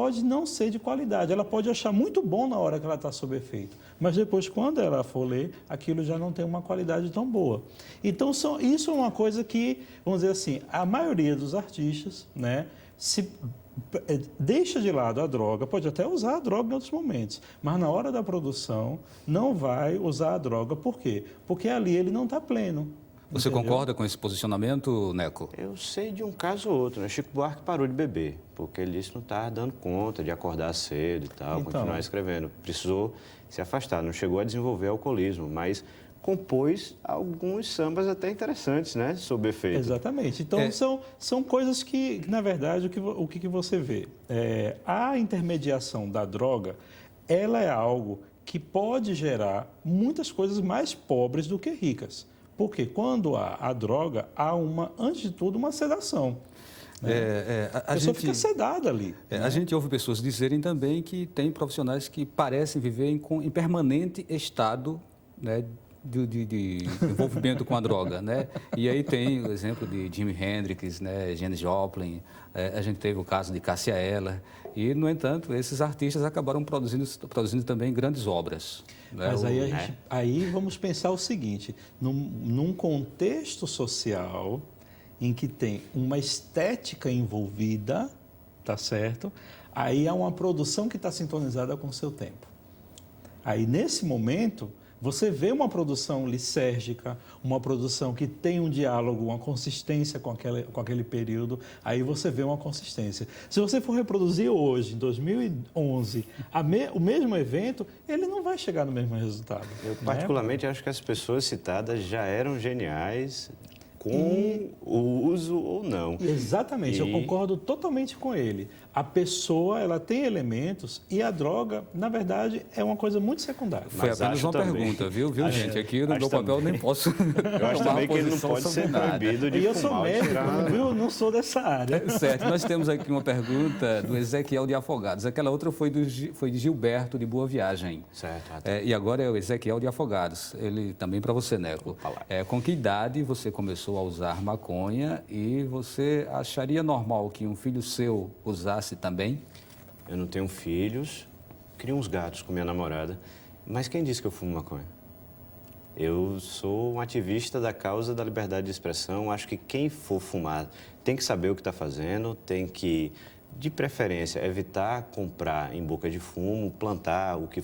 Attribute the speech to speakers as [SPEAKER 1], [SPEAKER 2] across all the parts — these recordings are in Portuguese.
[SPEAKER 1] pode não ser de qualidade. Ela pode achar muito bom na hora que ela está sob efeito, mas depois, quando ela for ler, aquilo já não tem uma qualidade tão boa. Então, isso é uma coisa que, vamos dizer assim, a maioria dos artistas, né, deixa de lado a droga, pode até usar a droga em outros momentos, mas na hora da produção não vai usar a droga. Por quê? Porque ali ele não está pleno.
[SPEAKER 2] Você
[SPEAKER 1] Entendeu?
[SPEAKER 2] concorda com esse posicionamento, Neco?
[SPEAKER 3] Eu sei de um caso ou outro, né? Chico Buarque parou de beber, porque ele disse que não estava dando conta de acordar cedo e tal,
[SPEAKER 1] Então,
[SPEAKER 3] continuar escrevendo. Precisou se afastar, não chegou a desenvolver alcoolismo, mas compôs alguns sambas até interessantes, né? Sob efeito.
[SPEAKER 1] Exatamente. Então, são coisas que, na verdade, o que você vê? A intermediação da droga, ela é algo que pode gerar muitas coisas mais pobres do que ricas. Porque quando há a droga, há antes de tudo, uma sedação. Né? A pessoa fica sedada ali.
[SPEAKER 2] A gente ouve pessoas dizerem também que tem profissionais que parecem viver em permanente estado, né, de envolvimento com a droga, né? E aí tem o exemplo de Jimi Hendrix, né, Janis Joplin, a gente teve o caso de Cássia Eller, e, no entanto, esses artistas acabaram produzindo também grandes obras. Né?
[SPEAKER 1] Mas aí vamos pensar o seguinte, num contexto social em que tem uma estética envolvida, tá certo? Aí há uma produção que está sintonizada com o seu tempo. Aí, nesse momento, você vê uma produção lisérgica, uma produção que tem um diálogo, uma consistência com aquele período, aí você vê uma consistência. Se você for reproduzir hoje, em 2011, o mesmo evento, ele não vai chegar no mesmo resultado.
[SPEAKER 3] Eu, particularmente, acho que as pessoas citadas já eram geniais com o uso ou não.
[SPEAKER 1] Exatamente, eu concordo totalmente com ele. A pessoa, ela tem elementos e a droga, na verdade, é uma coisa muito secundária.
[SPEAKER 2] Foi apenas uma pergunta, viu, gente? Aqui no meu papel nem posso
[SPEAKER 3] Eu acho também que ele não pode ser proibido de fumar.
[SPEAKER 1] E eu sou médico, viu? Não sou dessa área.
[SPEAKER 2] Certo, nós temos aqui uma pergunta do Ezequiel de Afogados. Aquela outra foi de Gilberto de Boa Viagem.
[SPEAKER 3] Certo.
[SPEAKER 2] E agora é o Ezequiel de Afogados. Ele também para você, Neco. Com que idade você começou a usar maconha e você acharia normal que um filho seu usasse também?
[SPEAKER 3] Eu não tenho filhos, crio uns gatos com minha namorada, mas quem disse que eu fumo maconha? Eu sou um ativista da causa da liberdade de expressão. Acho que quem for fumar tem que saber o que está fazendo, tem que, de preferência, evitar comprar em boca de fumo, plantar o que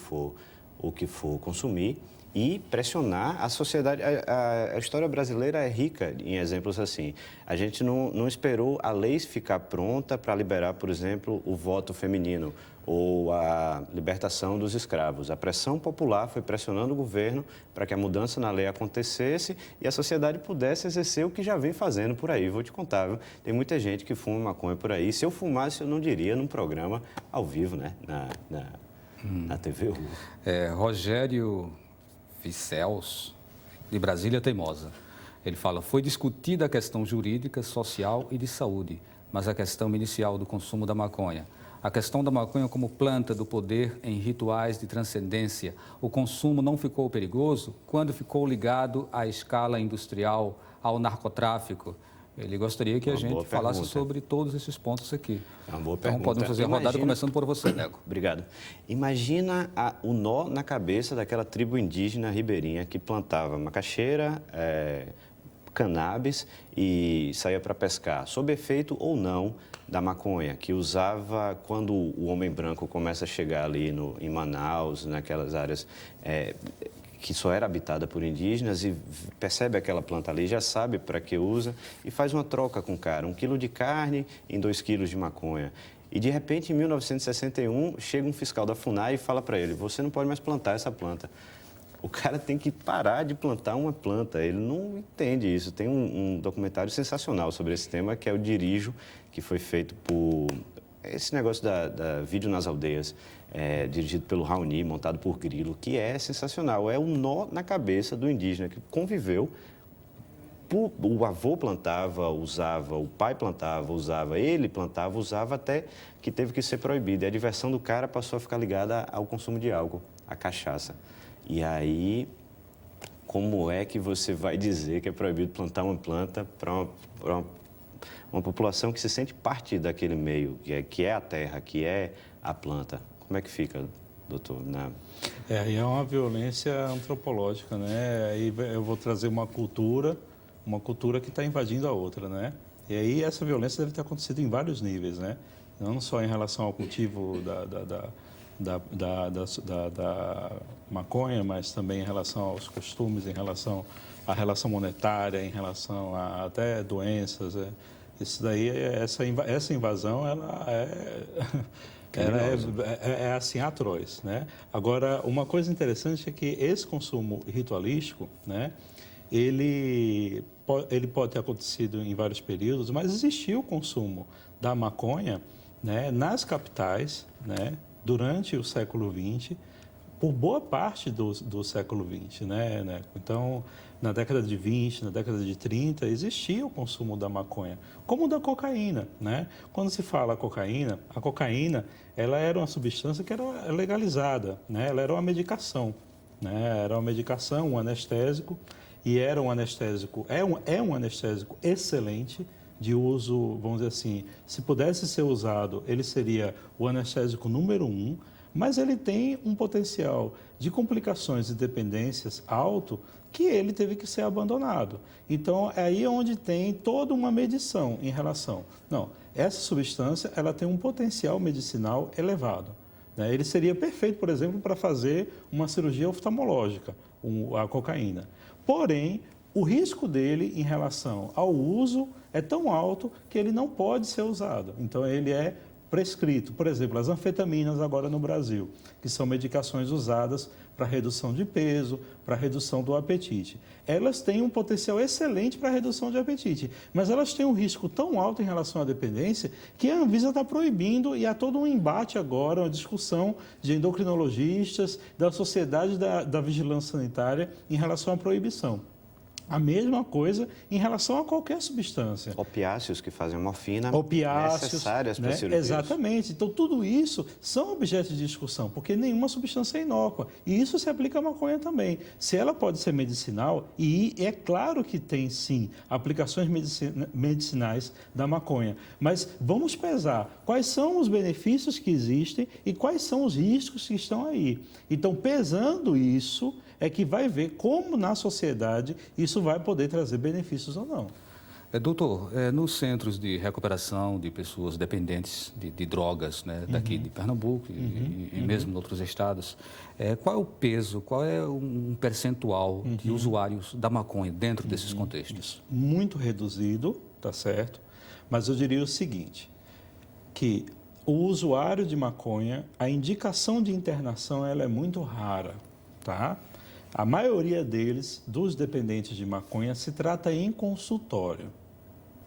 [SPEAKER 3] for consumir e pressionar a sociedade. A história brasileira é rica em exemplos assim. A gente não esperou a lei ficar pronta para liberar, por exemplo, o voto feminino ou a libertação dos escravos. A pressão popular foi pressionando o governo para que a mudança na lei acontecesse e a sociedade pudesse exercer o que já vem fazendo por aí. Vou te contar, viu? Tem muita gente que fuma maconha por aí. Se eu fumasse, eu não diria num programa ao vivo, né? Na TV.
[SPEAKER 2] Rogério Vicels, de Brasília Teimosa. Ele fala, foi discutida a questão jurídica, social e de saúde, mas a questão inicial do consumo da maconha. A questão da maconha como planta do poder em rituais de transcendência. O consumo não ficou perigoso quando ficou ligado à escala industrial, ao narcotráfico. Ele gostaria que a gente falasse sobre todos esses pontos aqui.
[SPEAKER 3] É uma boa
[SPEAKER 2] então,
[SPEAKER 3] pergunta.
[SPEAKER 2] podemos fazer a rodada começando por você, Neco.
[SPEAKER 3] Obrigado. Imagina o nó na cabeça daquela tribo indígena ribeirinha que plantava macaxeira, cannabis e saía para pescar, sob efeito ou não da maconha, que usava quando o homem branco começa a chegar ali em Manaus, naquelas áreas que só era habitada por indígenas e percebe aquela planta ali, já sabe para que usa e faz uma troca com o cara, 1 quilo de carne em 2 quilos de maconha. E, de repente, em 1961, chega um fiscal da FUNAI e fala para ele, você não pode mais plantar essa planta. O cara tem que parar de plantar uma planta, ele não entende isso. Tem um documentário sensacional sobre esse tema, que é o Dirijo, que foi feito por... Esse negócio da Vídeo nas Aldeias, dirigido pelo Raoni, montado por Grilo, que é sensacional. É um nó na cabeça do indígena que conviveu. O avô plantava, usava, o pai plantava, usava, ele plantava, usava, até que teve que ser proibido. E a diversão do cara passou a ficar ligada ao consumo de álcool, à cachaça. E aí, como é que você vai dizer que é proibido plantar uma planta para uma população que se sente parte daquele meio, que é a terra, que é a planta. Como é que fica, doutor?
[SPEAKER 1] Aí é uma violência antropológica, né? Aí eu vou trazer uma cultura que está invadindo a outra, né? E aí essa violência deve ter acontecido em vários níveis, né? Não só em relação ao cultivo da maconha, mas também em relação aos costumes, em relação à relação monetária, em relação a até doenças. Isso daí, essa invasão, ela é assim, atroz, né? Agora, uma coisa interessante é que esse consumo ritualístico, né? Ele pode ter acontecido em vários períodos, mas existiu o consumo da maconha, né, nas capitais, né, durante o século XX, por boa parte do século XX, né? Então, na década de 20, na década de 30, existia o consumo da maconha, como da cocaína, né? Quando se fala a cocaína, ela era uma substância que era legalizada, né? Ela era uma medicação, né? Era uma medicação, um anestésico, e era um anestésico, é um anestésico excelente, de uso, vamos dizer assim, se pudesse ser usado, ele seria o anestésico número 1, mas ele tem um potencial de complicações e dependências alto que ele teve que ser abandonado. Então, é aí onde tem toda uma medição em relação. Não, essa substância, ela tem um potencial medicinal elevado, né? Ele seria perfeito, por exemplo, para fazer uma cirurgia oftalmológica, a cocaína. Porém, o risco dele em relação ao uso é tão alto que ele não pode ser usado. Então, ele é prescrito. Por exemplo, as anfetaminas agora no Brasil, que são medicações usadas para redução de peso, para redução do apetite. Elas têm um potencial excelente para redução de apetite, mas elas têm um risco tão alto em relação à dependência que a Anvisa está proibindo, e há todo um embate agora, uma discussão de endocrinologistas, da sociedade da vigilância sanitária em relação à proibição. A mesma coisa em relação a qualquer substância.
[SPEAKER 3] Opiáceos que fazem morfina
[SPEAKER 1] necessárias para cirurgia. Exatamente. Então, tudo isso são objetos de discussão, porque nenhuma substância é inócua. E isso se aplica à maconha também. Se ela pode ser medicinal, e é claro que tem, sim, aplicações medicinais da maconha. Mas vamos pesar quais são os benefícios que existem e quais são os riscos que estão aí. Então, pesando isso, é que vai ver como na sociedade isso vai poder trazer benefícios ou não.
[SPEAKER 2] Doutor, nos centros de recuperação de pessoas dependentes de drogas, né, daqui de Pernambuco e mesmo em outros estados, qual é o peso, qual é um percentual de usuários da maconha dentro desses contextos?
[SPEAKER 1] Muito reduzido, tá certo? Mas eu diria o seguinte, que o usuário de maconha, a indicação de internação, ela é muito rara, tá? A maioria deles, dos dependentes de maconha, se trata em consultório.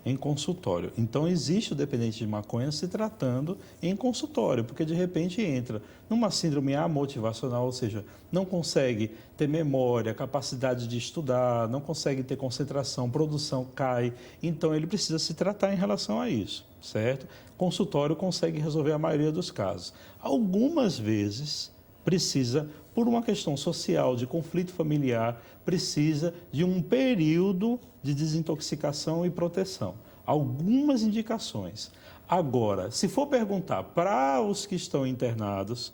[SPEAKER 1] Em consultório. Então, existe o dependente de maconha se tratando em consultório, porque de repente entra numa síndrome amotivacional, ou seja, não consegue ter memória, capacidade de estudar, não consegue ter concentração, produção cai. Então, ele precisa se tratar em relação a isso, certo? Consultório consegue resolver a maioria dos casos. Algumas vezes precisa, por uma questão social, de conflito familiar, precisa de um período de desintoxicação e proteção. Algumas indicações. Agora, se for perguntar para os que estão internados,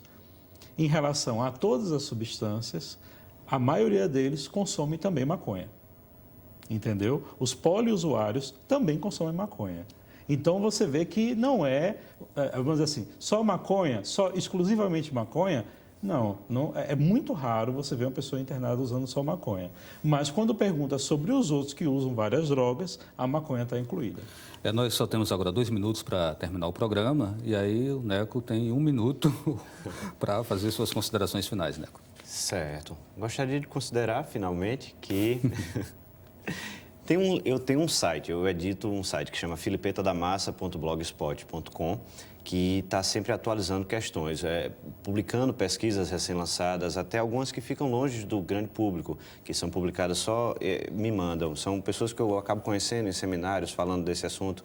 [SPEAKER 1] em relação a todas as substâncias, a maioria deles consome também maconha. Entendeu? Os poliusuários também consomem maconha. Então, você vê que não é, vamos dizer assim, só maconha, só exclusivamente maconha. Não, é muito raro você ver uma pessoa internada usando só maconha. Mas quando pergunta sobre os outros que usam várias drogas, a maconha está incluída.
[SPEAKER 2] Nós só temos agora 2 minutos para terminar o programa, e aí o Neco tem 1 minuto para fazer suas considerações finais, Neco.
[SPEAKER 3] Certo. Gostaria de considerar, finalmente, que eu tenho um site, eu edito um site que chama filipetadamassa.blogspot.com, que está sempre atualizando questões, publicando pesquisas recém-lançadas, até algumas que ficam longe do grande público, que são publicadas só, me mandam. São pessoas que eu acabo conhecendo em seminários, falando desse assunto.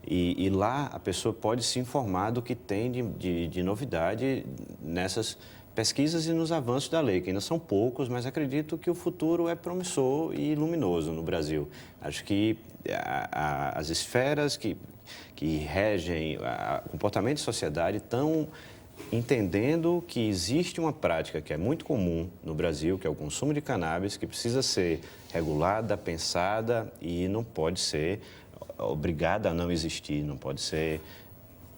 [SPEAKER 3] E lá a pessoa pode se informar do que tem de novidade nessas pesquisas e nos avanços da lei, que ainda são poucos, mas acredito que o futuro é promissor e luminoso no Brasil. Acho que as esferas que regem o comportamento de sociedade estão entendendo que existe uma prática que é muito comum no Brasil, que é o consumo de cannabis, que precisa ser regulada, pensada e não pode ser obrigada a não existir, não pode ser,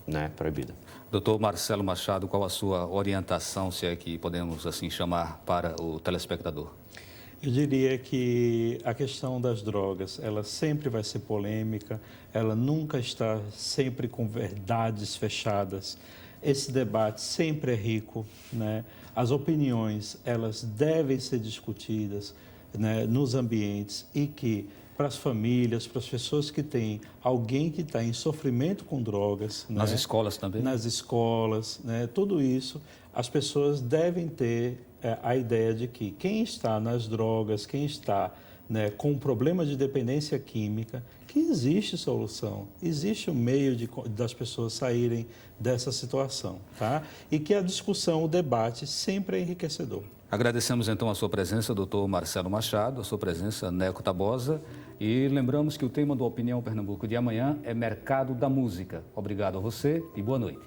[SPEAKER 3] né, proibida.
[SPEAKER 2] Doutor Marcelo Machado, qual a sua orientação, se é que podemos assim chamar, para o telespectador?
[SPEAKER 1] Eu diria que a questão das drogas, ela sempre vai ser polêmica, ela nunca está sempre com verdades fechadas. Esse debate sempre é rico, né? As opiniões, elas devem ser discutidas, né, nos ambientes e que para as famílias, para as pessoas que têm alguém que está em sofrimento com drogas,
[SPEAKER 2] Nas
[SPEAKER 1] né?
[SPEAKER 2] escolas também?
[SPEAKER 1] Nas escolas, né? Tudo isso, as pessoas devem ter a ideia de que quem está nas drogas, quem está, né, com problemas de dependência química, que existe solução, existe um meio das pessoas saírem dessa situação, tá? E que a discussão, o debate sempre é enriquecedor.
[SPEAKER 2] Agradecemos então a sua presença, doutor Marcelo Machado, a sua presença, Neco Tabosa, e lembramos que o tema do Opinião Pernambuco de amanhã é Mercado da Música. Obrigado a você e boa noite.